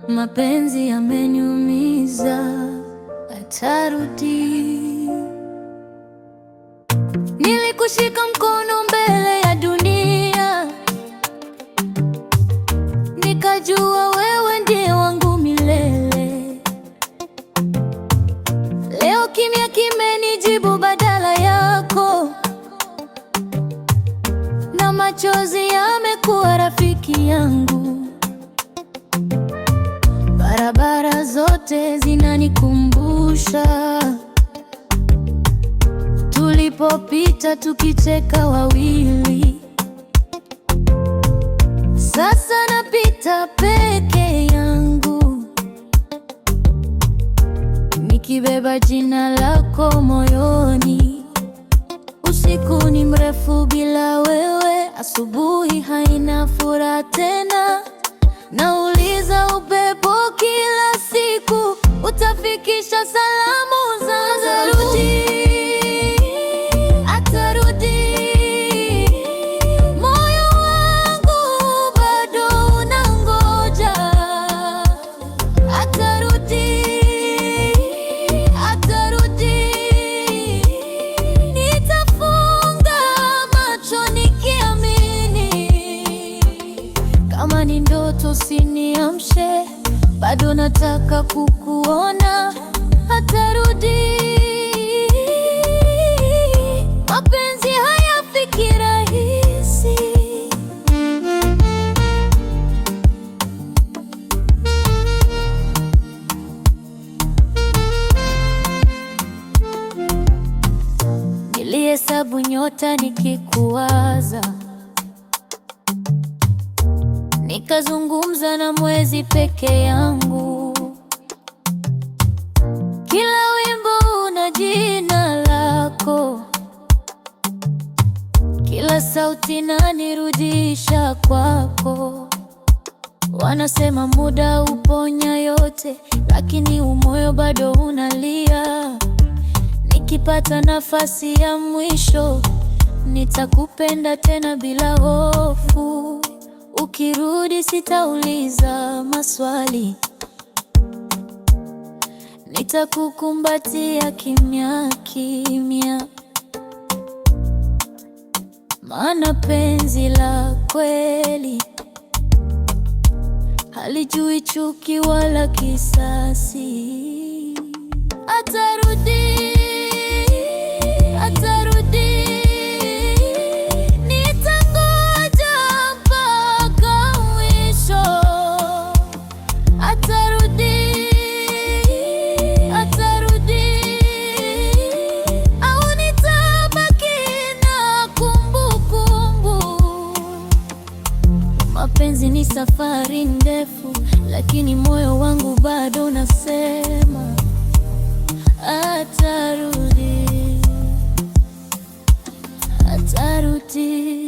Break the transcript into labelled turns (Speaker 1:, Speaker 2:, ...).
Speaker 1: Mapenzi yameniumiza, atarudi. Nilikushika mkono mbele ya dunia, nikajua wewe ndiye wangu milele. Leo kimya kimenijibu badala yako, na machozi yamekuwa rafiki yangu. Barabara zote zinanikumbusha tulipopita tukicheka wawili. Sasa napita peke yangu, nikibeba jina lako moyoni. Usiku ni mrefu bila wewe, asubuhi haina furaha tena. Nauliza upepo kila siku, utafikisha salamu zangu? Atarudi. Moyo wangu bado unangoja. Atarudi, atarudi. Nitafunga macho nikiamini, kama ni ndoto usiniamshe, bado nataka kukuona. Atarudi. Mapenzi hayafiki rahisi. Nilihesabu nyota nikikuwaza, nikazungumza na mwezi peke yangu. Kila wimbo una jina lako, kila sauti inanirudisha kwako. Wanasema muda uponya yote, lakini umoyo bado unalia. Nikipata nafasi ya mwisho, nitakupenda tena bila hofu. Ukirudi sitauliza maswali, nitakukumbatia kimya kimya. Maana penzi la kweli halijui chuki wala kisasi. Atarudi, atarudi. Mapenzi ni safari ndefu, lakini moyo wangu bado unasema atarudi, atarudi.